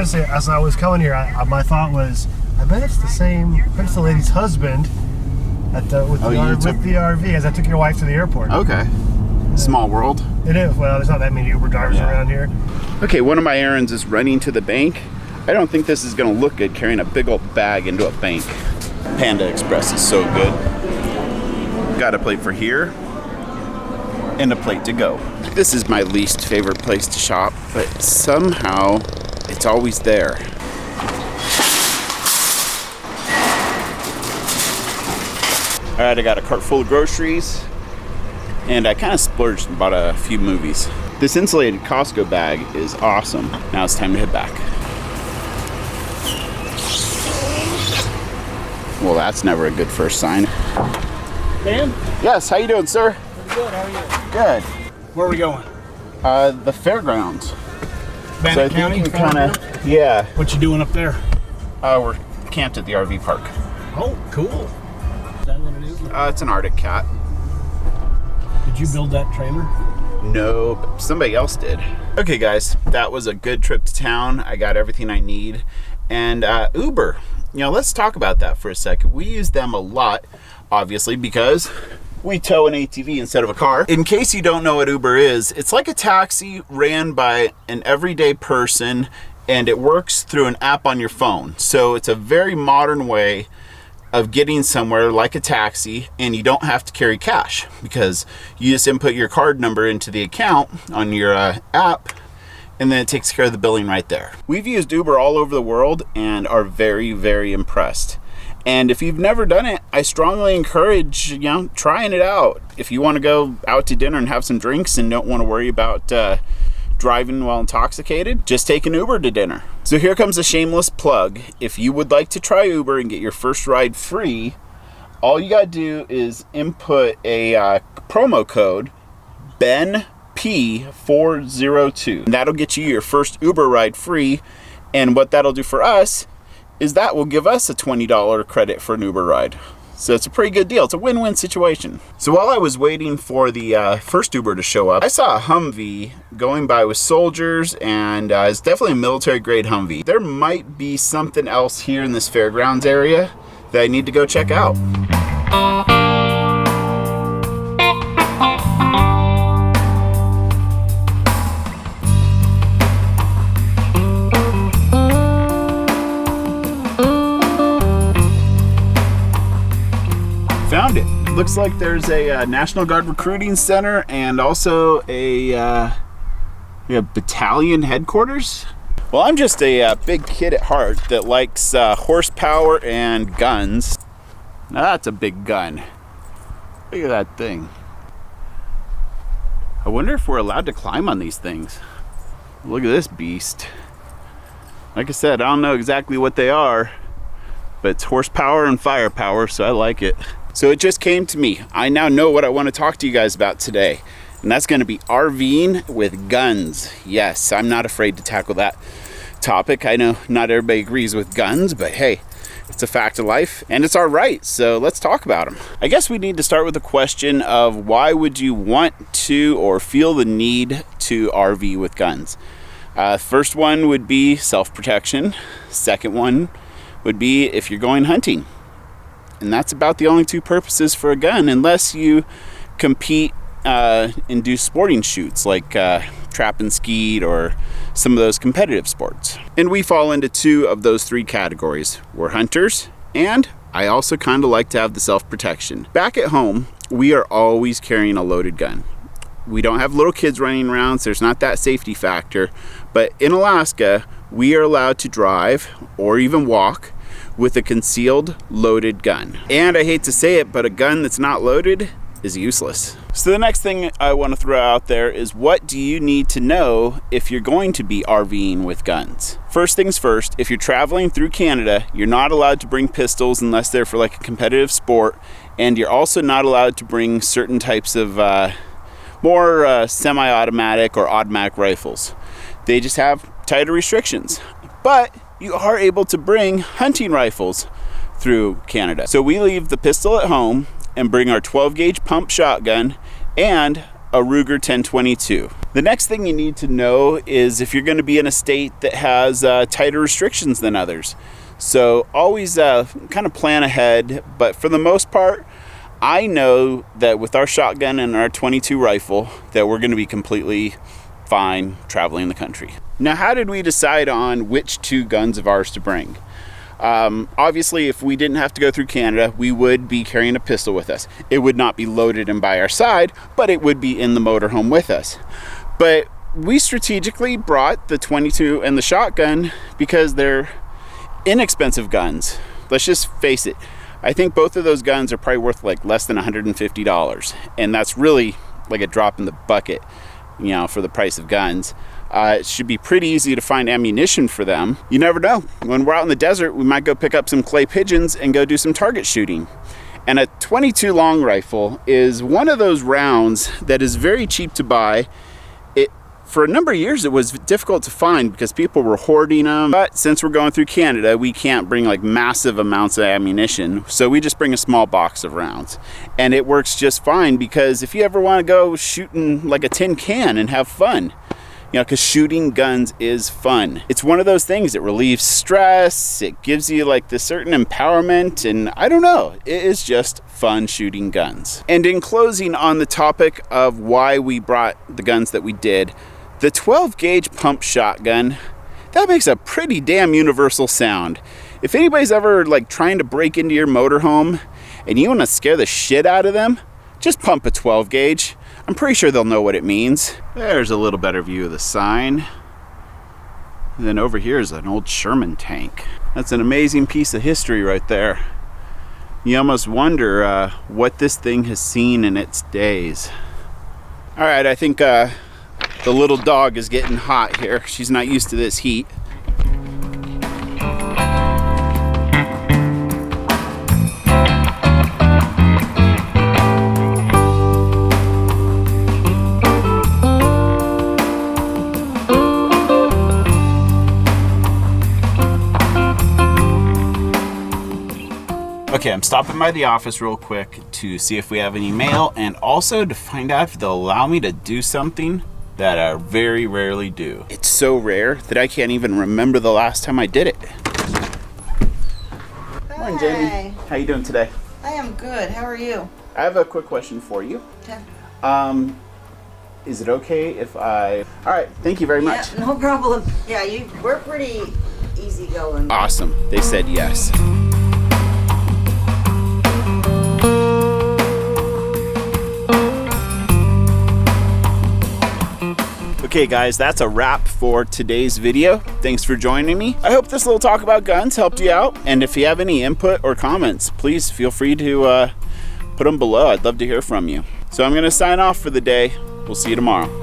honestly, as I was coming here, my thought was, I bet it's the same. I bet it's the lady's husband with the RV as I took your wife to the airport. Okay. Small world. It is. Well, there's not that many Uber drivers around here. Okay, one of my errands is running to the bank. I don't think this is going to look good carrying a big old bag into a bank. Panda Express is so good. Got a plate for here and a plate to go. This is my least favorite place to shop, but somehow it's always there. All right, I got a cart full of groceries, and I kind of splurged and bought a few movies. This insulated Costco bag is awesome. Now it's time to head back. Well, that's never a good first sign. Dan? Yes, how you doing, sir? Pretty good, how are you? Good. Where are we going? The fairgrounds. Bannock County Fairgrounds? Yeah. What you doing up there? We're camped at the RV park. Oh, cool. Is that what it is? It's an Arctic cat. Did you build that trailer? No, but somebody else did. Okay, guys, that was a good trip to town. I got everything I need. And Uber, let's talk about that for a second. We use them a lot, obviously, because we tow an ATV instead of a car. In case you don't know what Uber is, it's like a taxi ran by an everyday person, and it works through an app on your phone. So it's a very modern way of getting somewhere like a taxi, and you don't have to carry cash because you just input your card number into the account on your app, and then it takes care of the billing right there. We've used Uber all over the world and are very, very impressed. And if you've never done it, I strongly encourage, trying it out. If you want to go out to dinner and have some drinks and don't want to worry about driving while intoxicated, just take an Uber to dinner. So here comes a shameless plug. If you would like to try Uber and get your first ride free, all you gotta do is input a promo code BENP402. And that'll get you your first Uber ride free. And what that'll do for us is that will give us a $20 credit for an Uber ride. So it's a pretty good deal. It's a win-win situation. So while I was waiting for the first Uber to show up, I saw a Humvee going by with soldiers, and it's definitely a military-grade Humvee. There might be something else here in this fairgrounds area that I need to go check out. Found it. Looks like there's a National Guard recruiting center and also a battalion headquarters. Well, I'm just a big kid at heart that likes horsepower and guns. Now that's a big gun. Look at that thing. I wonder if we're allowed to climb on these things. Look at this beast. Like I said, I don't know exactly what they are, but it's horsepower and firepower, so I like it. So it just came to me. I now know what I want to talk to you guys about today, and that's going to be RVing with guns. Yes, I'm not afraid to tackle that topic. I know not everybody agrees with guns, but hey, it's a fact of life, and it's our right, so let's talk about them. I guess we need to start with the question of why would you want to or feel the need to RV with guns? First one would be self-protection. Second one would be if you're going hunting. And that's about the only two purposes for a gun, unless you compete and do sporting shoots like trap and skeet or some of those competitive sports. And we fall into two of those three categories. We're hunters, and I also kind of like to have the self-protection. Back at home, we are always carrying a loaded gun. We don't have little kids running around, so there's not that safety factor. But in Alaska, we are allowed to drive or even walk with a concealed loaded gun. And I hate to say it, but a gun that's not loaded is useless. So the next thing I want to throw out there is, what do you need to know if you're going to be RVing with guns? First things first, if you're traveling through Canada, you're not allowed to bring pistols unless they're for like a competitive sport, and you're also not allowed to bring certain types of more semi-automatic or automatic rifles. They just have tighter restrictions. But you are able to bring hunting rifles through Canada. So we leave the pistol at home and bring our 12 gauge pump shotgun and a Ruger 1022. The next thing you need to know is if you're going to be in a state that has tighter restrictions than others. So always kind of plan ahead, but for the most part, I know that with our shotgun and our 22 rifle that we're going to be completely fine traveling the country. Now, how did we decide on which 2 guns of ours to bring? Obviously, if we didn't have to go through Canada, we would be carrying a pistol with us. It would not be loaded and by our side, but it would be in the motorhome with us. But we strategically brought the 22 and the shotgun because they're inexpensive guns. Let's just face it. I think both of those guns are probably worth like less than $150. And that's really like a drop in the bucket, you know, for the price of guns. It should be pretty easy to find ammunition for them. You never know. When we're out in the desert, we might go pick up some clay pigeons and go do some target shooting. And a 22 long rifle is one of those rounds that is very cheap to buy. For a number of years, it was difficult to find because people were hoarding them. But since we're going through Canada, we can't bring like massive amounts of ammunition. So we just bring a small box of rounds. And it works just fine because if you ever want to go shooting like a tin can and have fun, you know, because shooting guns is fun. It's one of those things that relieves stress. It gives you like this certain empowerment. And I don't know, it is just fun shooting guns. And in closing on the topic of why we brought the guns that we did, the 12 gauge pump shotgun, that makes a pretty damn universal sound. If anybody's ever like trying to break into your motorhome and you want to scare the shit out of them, just pump a 12 gauge. I'm pretty sure they'll know what it means. There's a little better view of the sign. And then over here is an old Sherman tank. That's an amazing piece of history right there. You almost wonder what this thing has seen in its days. All right, I think the little dog is getting hot here. She's not used to this heat. Okay, I'm stopping by the office real quick to see if we have any mail and also to find out if they'll allow me to do something that I very rarely do. It's so rare that I can't even remember the last time I did it. Hi. Morning, Jamie. How you doing today? I am good. How are you? I have a quick question for you. Okay. Is it okay if I... All right, thank you very much. Yeah, no problem. Yeah, we're pretty easygoing. Awesome. They said yes. Okay guys, that's a wrap for today's video. Thanks for joining me. I hope this little talk about guns helped you out. And if you have any input or comments, please feel free to put them below. I'd love to hear from you. So I'm gonna sign off for the day. We'll see you tomorrow.